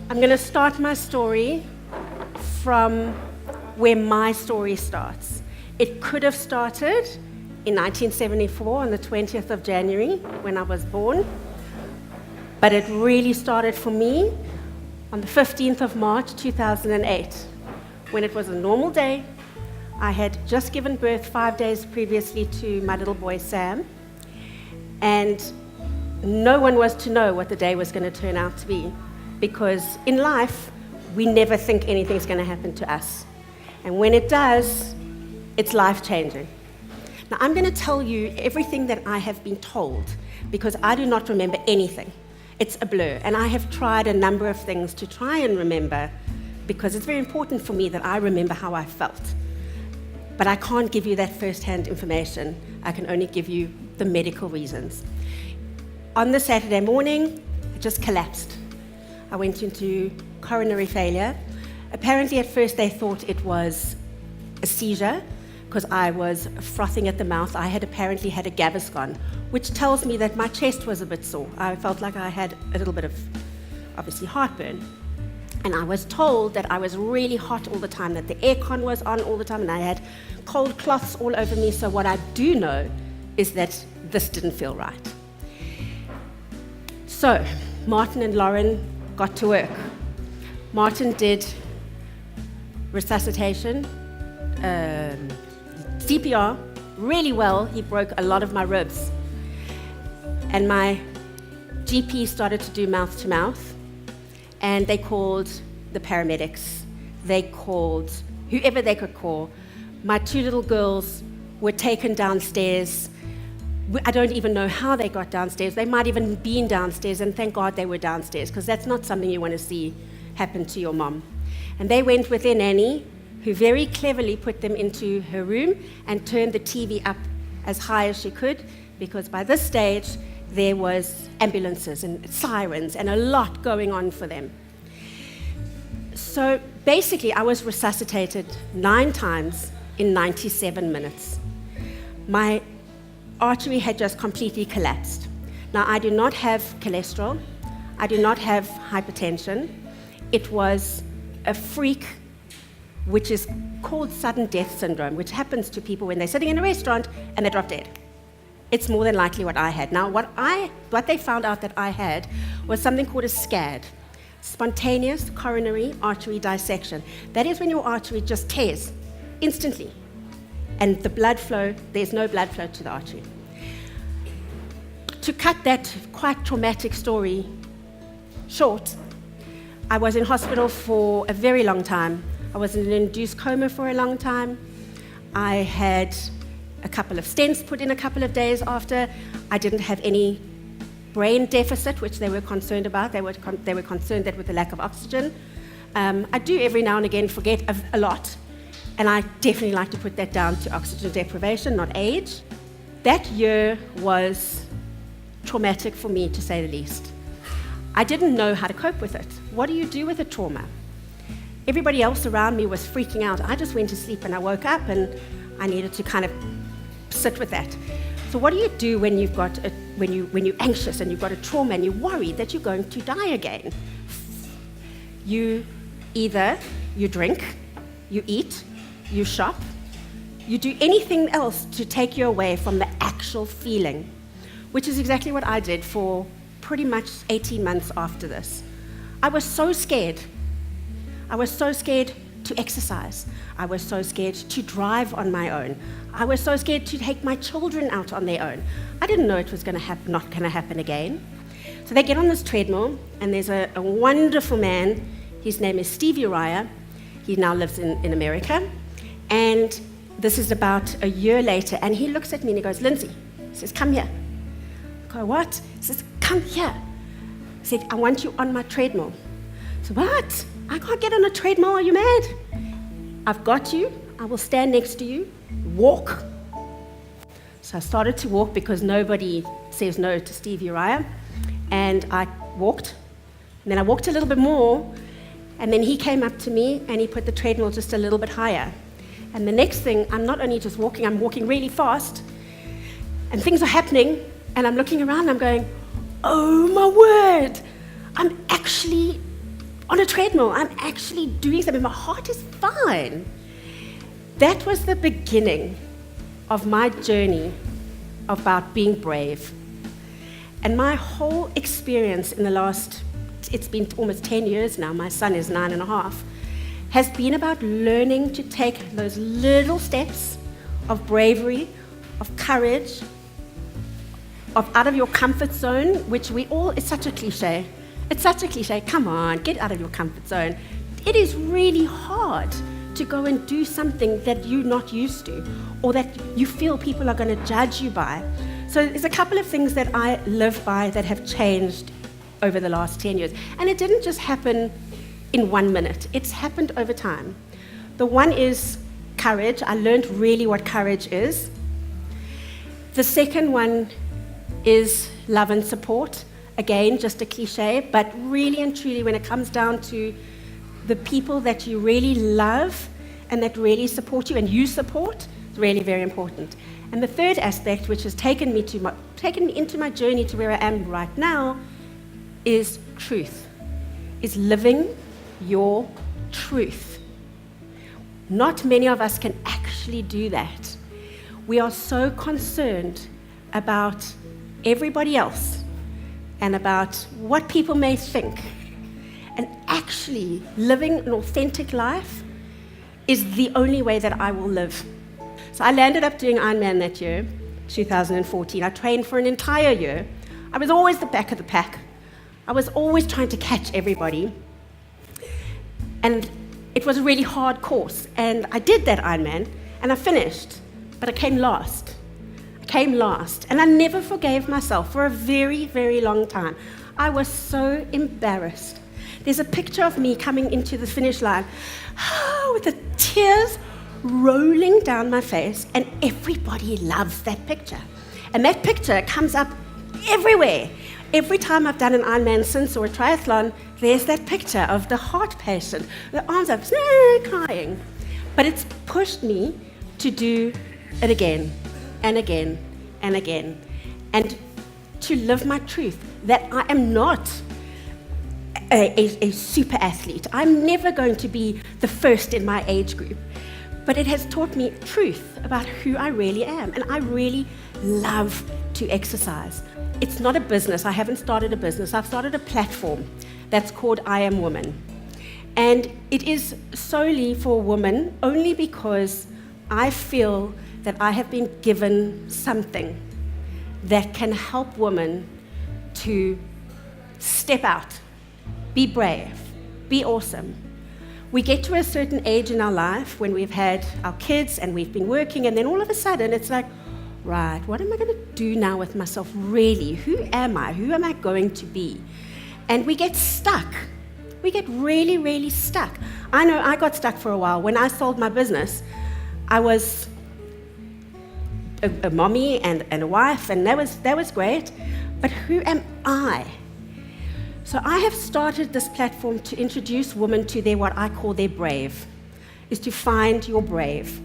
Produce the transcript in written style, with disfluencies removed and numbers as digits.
I'm going to start my story from where my story starts. It could have started in 1974 on the 20th of January when I was born, but it really started for me on the 15th of March 2008, when it was a normal day. I had just given birth 5 days previously to my little boy Sam, and no one was to know what the day was going to turn out to be, because in life, we never think anything's going to happen to us. And when it does, it's life-changing. Now, I'm going to tell you everything that I have been told, because I do not remember anything. It's a blur, and I have tried a number of things to try and remember, because it's very important for me that I remember how I felt. But I can't give you that first-hand information. I can only give you the medical reasons. On the Saturday morning, I just collapsed. I went into coronary failure. Apparently, at first, they thought it was a seizure because I was frothing at the mouth. I had apparently had a Gaviscon, which tells me that my chest was a bit sore. I felt like I had a little bit of, obviously, heartburn. And I was told that I was really hot all the time, that the aircon was on all the time, and I had cold cloths all over me. So what I do know is that this didn't feel right. So Martin and Lauren got to work. Martin did resuscitation, CPR, really well. He broke a lot of my ribs. And my GP started to do mouth-to-mouth, and they called the paramedics. They called whoever they could call. My 2 little girls were taken downstairs. I don't even know how they got downstairs. They might even been downstairs, and thank God they were downstairs, because that's not something you want to see happen to your mom. And they went with their nanny, who very cleverly put them into her room and turned the TV up as high as she could, because by this stage, there was ambulances and sirens and a lot going on for them. So basically, I was resuscitated 9 times in 97 minutes. My artery had just completely collapsed. Now, I do not have cholesterol. I do not have hypertension. It was a freak, which is called sudden death syndrome, which happens to people when they're sitting in a restaurant and they drop dead. It's more than likely what I had. Now, what they found out that I had was something called a SCAD, spontaneous coronary artery dissection. That is when your artery just tears instantly. And the blood flow, there's no blood flow to the artery. To cut that quite traumatic story short, I was in hospital for a very long time. I was in an induced coma for a long time. I had a couple of stents put in a couple of days after. I didn't have any brain deficit, which they were concerned about. They were concerned that with the lack of oxygen. I do every now and again forget a lot. And I definitely like to put that down to oxygen deprivation, not age. That year was traumatic for me, to say the least. I didn't know how to cope with it. What do you do with a trauma? Everybody else around me was freaking out. I just went to sleep and I woke up and I needed to kind of sit with that. So what do you do when you're anxious and you've got a trauma and you're worried that you're going to die again? You drink, you eat, you shop, you do anything else to take you away from the actual feeling, which is exactly what I did for pretty much 18 months after this. I was so scared. I was so scared to exercise. I was so scared to drive on my own. I was so scared to take my children out on their own. I didn't know it was not going to happen again. So they get on this treadmill, and there's a wonderful man. His name is Steve Uriah. He now lives in America. And this is about a year later, and he looks at me and he goes, "Lindsay," he says, "come here." I go, "What?" He says, "Come here." He said, "I want you on my treadmill." I said, "What? I can't get on a treadmill, are you mad?" "I've got you, I will stand next to you, walk." So I started to walk, because nobody says no to Steve Uriah, and I walked, and then I walked a little bit more, and then he came up to me and he put the treadmill just a little bit higher. And the next thing, I'm not only just walking, I'm walking really fast, and things are happening, and I'm looking around, I'm going, "Oh my word, I'm actually on a treadmill. I'm actually doing something. My heart is fine. That was the beginning of my journey about being brave. And my whole experience in the last, it's been almost 10 years now, my son is 9.5, has been about learning to take those little steps of bravery, of courage, of out of your comfort zone, which we all, it's such a cliche. It's such a cliche. Come on, get out of your comfort zone. It is really hard to go and do something that you're not used to, or that you feel people are going to judge you by. So there's a couple of things that I live by that have changed over the last 10 years. And it didn't just happen in 1 minute. It's happened over time. The one is courage. I learned really what courage is. The second one is love and support. Again, just a cliche, but really and truly when it comes down to the people that you really love and that really support you and you support, it's really very important. And the third aspect, which has taken me into my journey to where I am right now, is truth, is living your truth. Not many of us can actually do that. We are so concerned about everybody else and about what people may think. And actually, living an authentic life is the only way that I will live. So I landed up doing Ironman that year, 2014. I trained for an entire year. I was always the back of the pack. I was always trying to catch everybody. And it was a really hard course. And I did that Ironman, and I finished, but I came last. And I never forgave myself for a very, very long time. I was so embarrassed. There's a picture of me coming into the finish line with the tears rolling down my face, and everybody loves that picture. And that picture comes up everywhere. Every time I've done an Ironman since, or a triathlon, there's that picture of the heart patient, the arms up, crying. But it's pushed me to do it again and again and again, and to live my truth, that I am not a super athlete. I'm never going to be the first in my age group, but it has taught me truth about who I really am, and I really love to exercise. It's not a business. I haven't started a business. I've started a platform that's called I Am Woman, and it is solely for women only because I feel that I have been given something that can help women to step out, be brave, be awesome. We get to a certain age in our life when we've had our kids and we've been working, and then all of a sudden it's like, right, what am I going to do now with myself really? Who am I? Who am I going to be? And we get stuck. We get really, really stuck. I know I got stuck for a while. When I sold my business, I was a mommy and a wife, and that was great. But who am I? So I have started this platform to introduce women to what I call their brave, is to find your brave.